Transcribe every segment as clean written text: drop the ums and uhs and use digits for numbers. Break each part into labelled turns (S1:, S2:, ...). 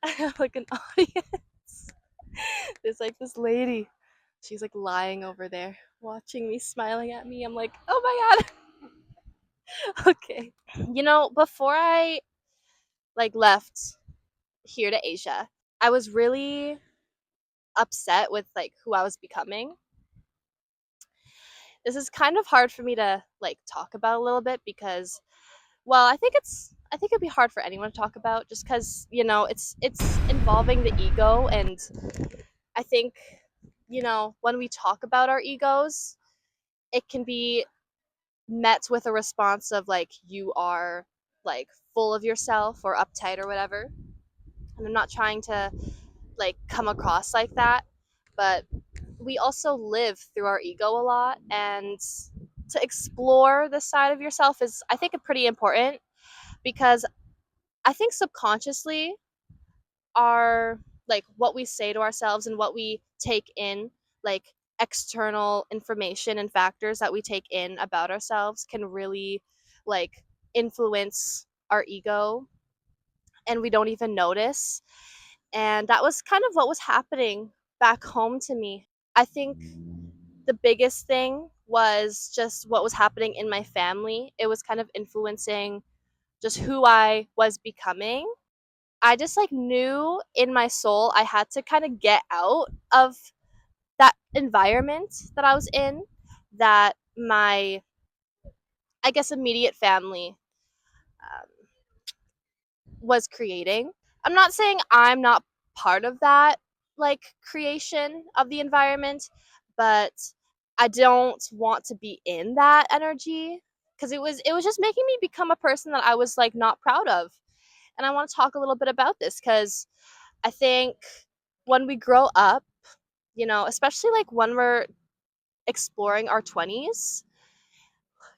S1: I have like an audience. There's like this lady. She's like lying over there, watching me, smiling at me. I'm like, oh my god. Okay. Before I like left here to Asia, I was really upset with like who I was becoming. This is kind of hard for me to like talk about a little bit because well, I think it'd be hard for anyone to talk about just cuz it's involving the ego, and I think when we talk about our egos, it can be met with a response of like you are like full of yourself or uptight or whatever. And I'm not trying to like come across like that, but we also live through our ego a lot, and to explore this side of yourself is I think pretty important because I think subconsciously our like what we say to ourselves and what we take in, like external information and factors that we take in about ourselves can really like influence our ego, and we don't even notice. And that was kind of what was happening back home to me. I think the biggest thing was just what was happening in my family. It was kind of influencing just who I was becoming. I just like knew in my soul I had to kind of get out of that environment that I was in, that my, I guess, immediate family um, was creating. I'm not saying I'm not part of that like creation of the environment, but I don't want to be in that energy because it was just making me become a person that I was like not proud of. And I want to talk a little bit about this because I think when we grow up, especially like when we're exploring our 20s,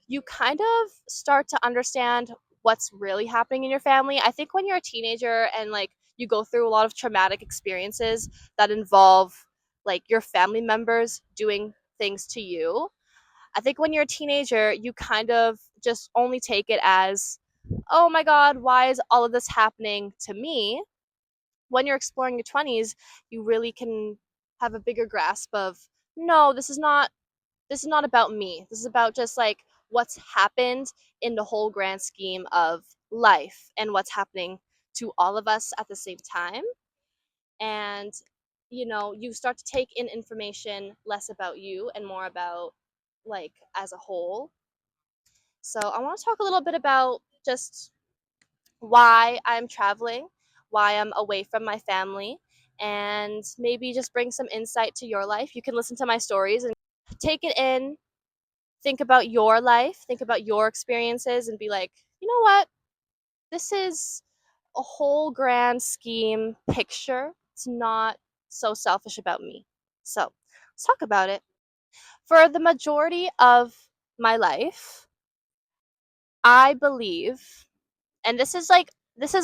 S1: you kind of start to understand what's really happening in your family. I think when you're a teenager and like you go through a lot of traumatic experiences that involve like your family members doing things to you, I think when you're a teenager, you kind of just only take it as, oh my God, why is all of this happening to me? When you're exploring your 20s, you really can have a bigger grasp of, no, this is not about me. This is about just like what's happened in the whole grand scheme of life and what's happening to all of us at the same time. And you start to take in information less about you and more about like as a whole. So I want to talk a little bit about just why I'm traveling, why I'm away from my family, and maybe just bring some insight to your life. You can listen to my stories and take it in, think about your life, think about your experiences, and be like, you know what? This is a whole grand scheme picture. It's not so selfish about me. So let's talk about it. For the majority of my life, I believe, and this is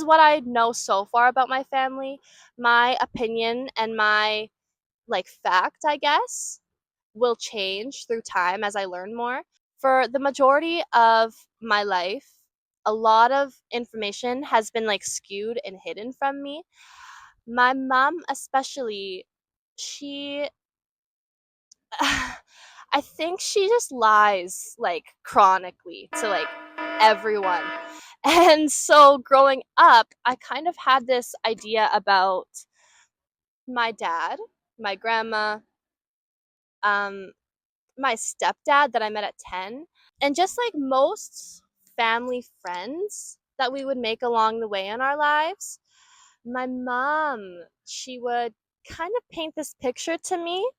S1: what I know so far about my family, my opinion and my like fact, I guess, will change through time as I learn more. For the majority of my life, a lot of information has been like skewed and hidden from me. My mom, especially, she, I think she just lies like chronically to like everyone. And so growing up, I kind of had this idea about my dad, my grandma, um, my stepdad that I met at 10, and just like most family friends that we would make along the way in our lives, my mom, she would kind of paint this picture to me,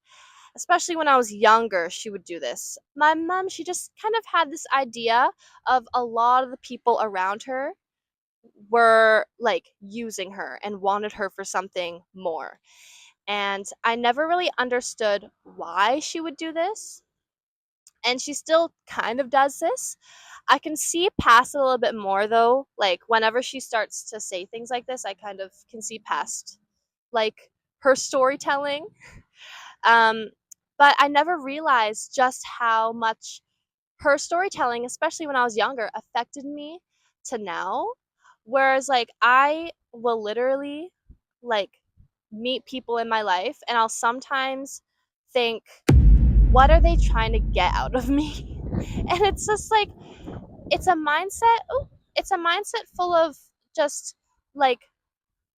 S1: especially when I was younger. She would do this. My mom, she just kind of had this idea of a lot of the people around her were like using her and wanted her for something more. And I never really understood why she would do this, and she still kind of does this. I can see past it a little bit more though. Like whenever she starts to say things like this, I kind of can see past like her storytelling. Um, but I never realized just how much her storytelling, especially when I was younger, affected me to now. Whereas like I will literally like meet people in my life, and I'll sometimes think, what are they trying to get out of me? And it's just like, it's a mindset. Oh, it's a mindset full of just like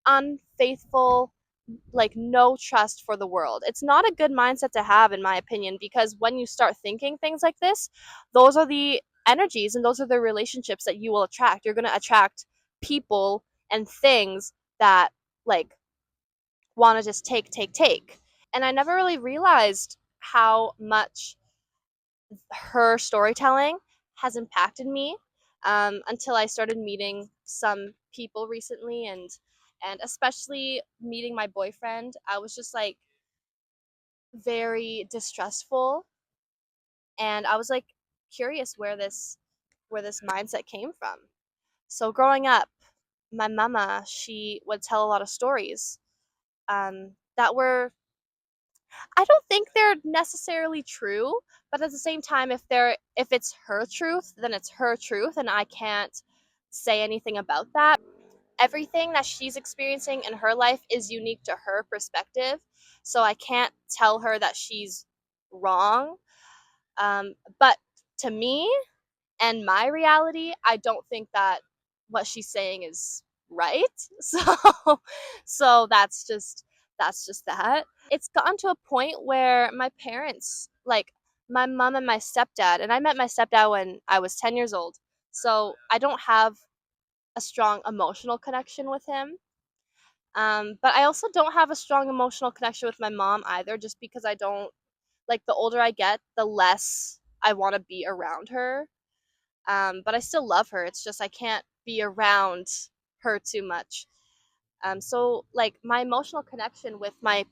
S1: unfaithful, like no trust for the world. It's not a good mindset to have, in my opinion, because when you start thinking things like this, those are the energies and those are the relationships that you will attract. You're going to attract people and things that like want to just take, take, take. And I never really realized how much her storytelling has impacted me, until I started meeting some people recently, and especially meeting my boyfriend. I was just like very distrustful, and I was like curious where this mindset came from. So growing up, my mama, she would tell a lot of stories, that were, I don't think they're necessarily true, but at the same time, if it's her truth, then it's her truth, and I can't say anything about that. Everything that she's experiencing in her life is unique to her perspective, so I can't tell her that she's wrong. But to me and my reality, I don't think that what she's saying is right. So, so that's just that. It's gotten to a point where my parents, like my mom and my stepdad, and I met my stepdad when I was 10 years old. So I don't have a strong emotional connection with him. But I also don't have a strong emotional connection with my mom either, just because I don't, like, the older I get, the less I want to be around her. But I still love her. It's just I can't be around her too much. So like my emotional connection with my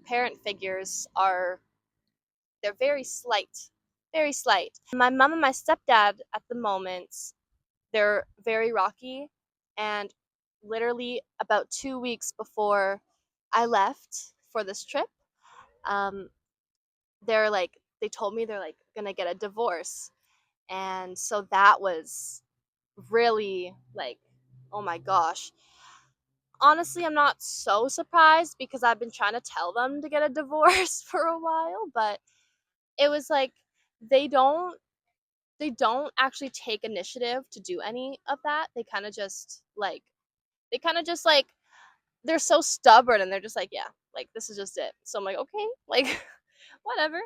S1: parent figures are, they're very slight, very slight. My mom and my stepdad at the moment, they're very rocky, and literally about 2 weeks before I left for this trip, um, they're like, they told me they're like gonna get a divorce, and so that was really like, oh my gosh. Honestly, I'm not so surprised because I've been trying to tell them to get a divorce for a while, but it was like they don't they don't actually take initiative to do any of that. They kind of just like, they're so stubborn, and they're just like, yeah, like this is just it. So I'm like, okay, like whatever.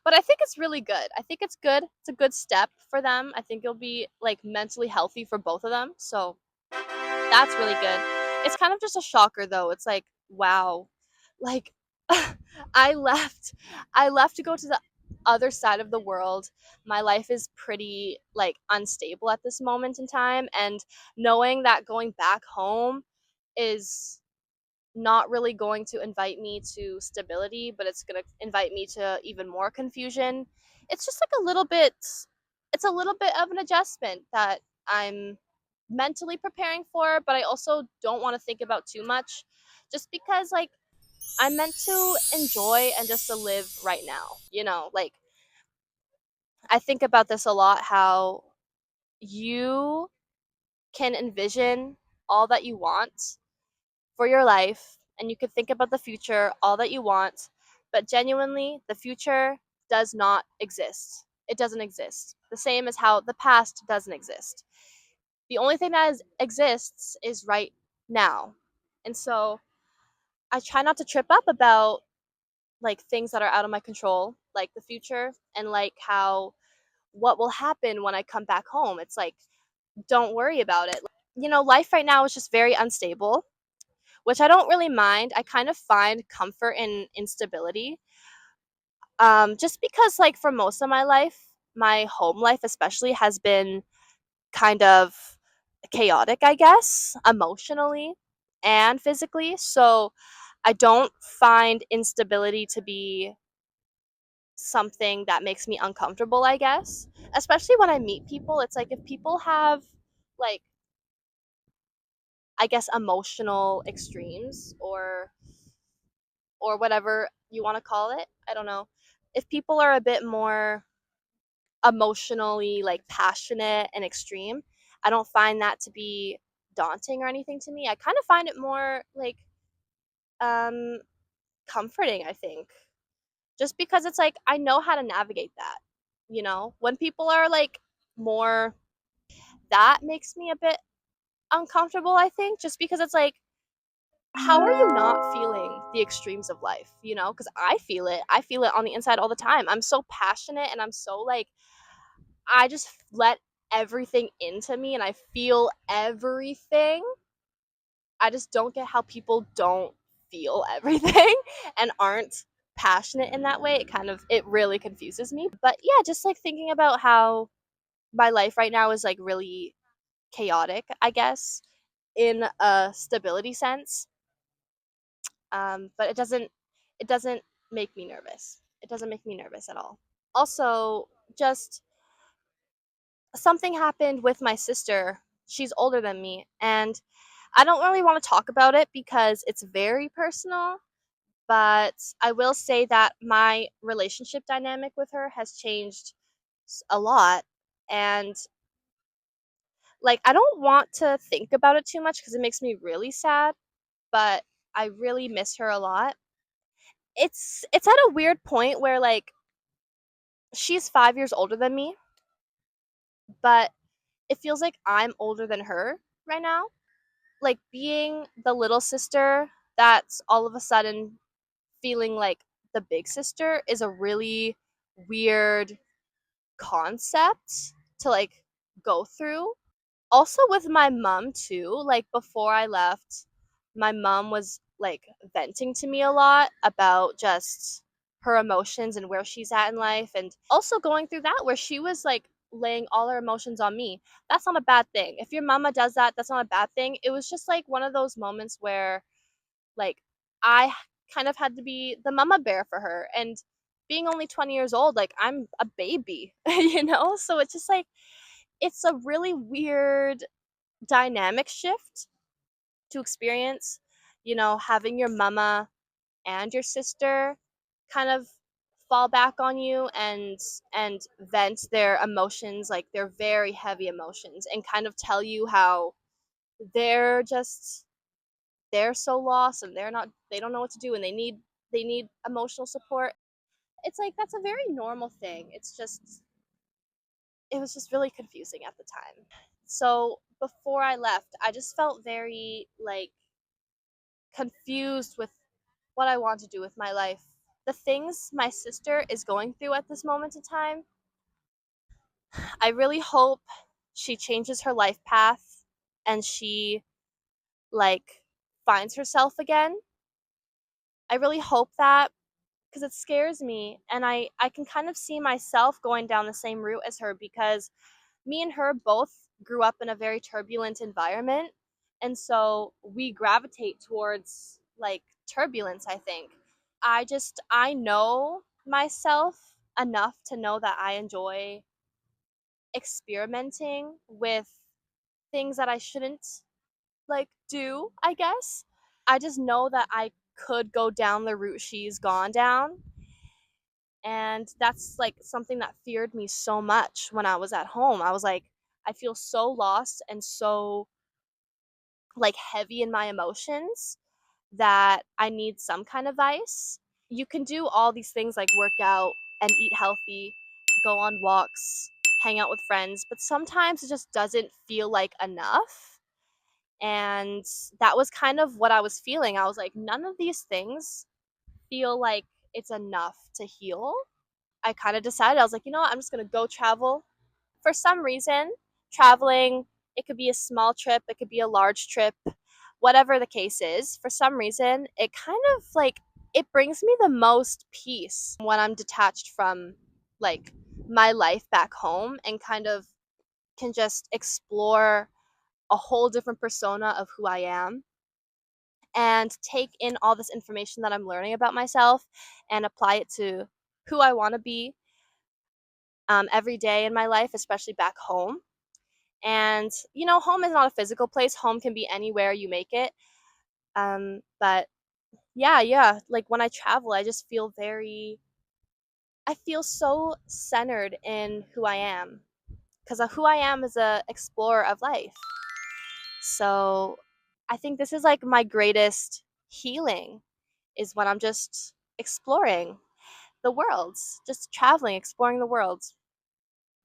S1: But I think it's really good. I think it's good. It's a good step for them. I think it'll be like mentally healthy for both of them. So that's really good. It's kind of just a shocker though. It's like, wow. Like I left I left to go to the other side of the world. My life is pretty like unstable at this moment in time, and knowing that going back home is not really going to invite me to stability, but it's going to invite me to even more confusion. It's just like it's a little bit of an adjustment that I'm mentally preparing for, but I also don't want to think about too much, just because like I'm meant to enjoy and just to live right now, like I think about this a lot, how you can envision all that you want for your life, and you can think about the future all that you want, but genuinely the future does not exist. It doesn't exist, the same as how the past doesn't exist. The only thing that exists is right now. And so I try not to trip up about like things that are out of my control, like the future, and like how what will happen when I come back home. It's like, don't worry about it. Life right now is just very unstable, which I don't really mind. I kind of find comfort in instability. Just because, like, for most of my life, my home life especially has been kind of chaotic, I guess, emotionally and physically. So I don't find instability to be something that makes me uncomfortable, I guess. Especially when I meet people, it's like if people have, like, I guess, emotional extremes, or whatever you want to call it. I don't know. If people are a bit more emotionally like passionate and extreme, I don't find that to be daunting or anything to me. I kind of find it more like um comforting, I think. Just because it's like I know how to navigate that. When people are like more, that makes me a bit uncomfortable, I think, just because it's like, how are you not feeling the extremes of life? Because I feel it. I feel it on the inside all the time. I'm so passionate and I'm so like, I just let everything into me and I feel everything. I just don't get how people don't feel everything and aren't passionate in that way. It really confuses me. But yeah, just like thinking about how my life right now is like really chaotic, I guess, in a stability sense. But it doesn't make me nervous. It doesn't make me nervous at all. Also, just something happened with my sister. She's older than me, and I don't really want to talk about it because it's very personal, but I will say that my relationship dynamic with her has changed a lot. And like, I don't want to think about it too much because it makes me really sad, but I really miss her a lot. It's at a weird point where like she's 5 years older than me, but it feels like I'm older than her right now. Like being the little sister that's all of a sudden feeling like the big sister is a really weird concept to like go through. Also with my mom too, like before I left, my mom was like venting to me a lot about just her emotions and where she's at in life, and also going through that where she was like laying all her emotions on me. That's not a bad thing. If your mama does that, that's not a bad thing. It was just like one of those moments where like I kind of had to be the mama bear for her, and being only 20 years old, like I'm a baby, So it's just like it's a really weird dynamic shift to experience, having your mama and your sister kind of fall back on you and vent their emotions, like their very heavy emotions, and kind of tell you how they're just they're so lost and they don't know what to do and they need emotional support. It's like that's a very normal thing. It was just really confusing at the time. So before I left, I just felt very like confused with what I want to do with my life. The things my sister is going through at this moment in time, I really hope she changes her life path and she like finds herself again. I really hope that because it scares me, and I can kind of see myself going down the same route as her because me and her both grew up in a very turbulent environment, and so we gravitate towards like turbulence, I think. I know myself enough to know that I enjoy experimenting with things that I shouldn't like do, I guess. I just know that I could go down the route she's gone down, and that's like something that feared me so much when I was at home. I was like, I feel so lost and so like heavy in my emotions that I need some kind of ice. You can do all these things like work out and eat healthy, go on walks, hang out with friends, but sometimes it just doesn't feel like enough. And that was kind of what I was feeling. I was like, none of these things feel like it's enough to heal. I kind of decided, I was like, you know what, I'm just going to go travel. For some reason, traveling, it could be a small trip, it could be a large trip, whatever the case is. For some reason, it kind of like, it brings me the most peace when I'm detached from like my life back home and kind of can just explore a whole different persona of who I am and take in all this information that I'm learning about myself and apply it to who I want to be every day in my life, especially back home. And, home is not a physical place. Home can be anywhere you make it. But yeah, yeah. Like when I travel, I feel so centered in who I am because who I am is a explorer of life. So I think this is like my greatest healing is when I'm just exploring the worlds, just traveling, exploring the world.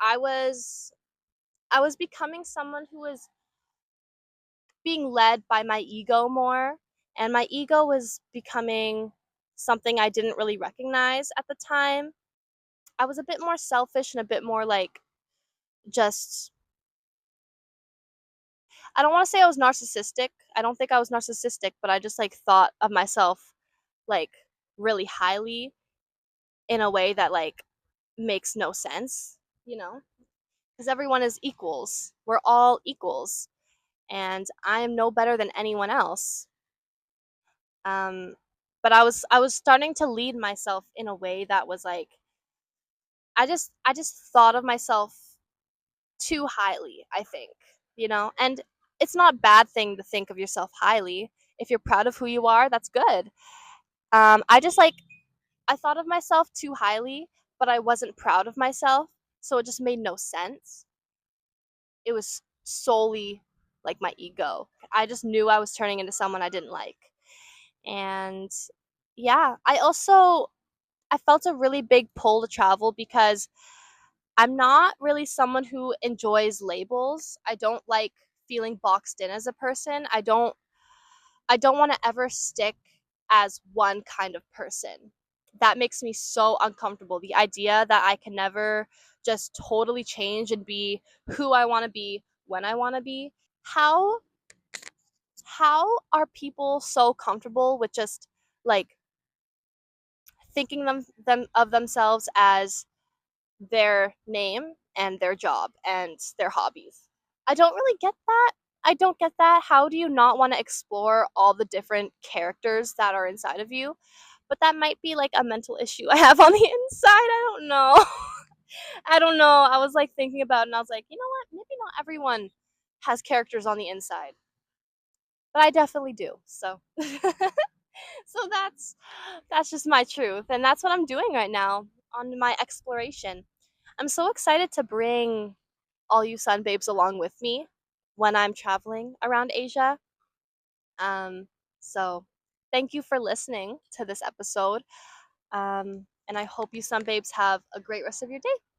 S1: I was I was becoming someone who was being led by my ego more, and my ego was becoming something I didn't really recognize at the time. I was a bit more selfish and a bit more like just I don't want to say I was narcissistic. I don't think I was narcissistic, but I just like thought of myself like really highly in a way that like makes no sense, you know? Because everyone is equals. We're all equals, and I am no better than anyone else. Um, but I was starting to lead myself in a way that was like I just thought of myself too highly, I think, and it's not a bad thing to think of yourself highly. If you're proud of who you are, that's good. I just like I thought of myself too highly, but I wasn't proud of myself, so it just made no sense. It was solely like my ego. I just knew I was turning into someone I didn't like. And yeah, I felt a really big pull to travel because I'm not really someone who enjoys labels. I don't like feeling boxed in as a person. I don't want to ever stick as one kind of person. That makes me so uncomfortable. The idea that I can never just totally change and be who I want to be when I want to be. How are people so comfortable with just like thinking them of themselves as their name and their job and their hobbies? I don't really get that. I don't get that. How do you not want to explore all the different characters that are inside of you? But that might be like a mental issue I have on the inside. I don't know. I don't know. I was like thinking about it and I was like, you know what? Maybe not everyone has characters on the inside, but I definitely do. So so that's just my truth, and that's what I'm doing right now on my exploration. I'm so excited to bring all you sun babes along with me when I'm traveling around Asia. So thank you for listening to this episode. And I hope you sun babes have a great rest of your day.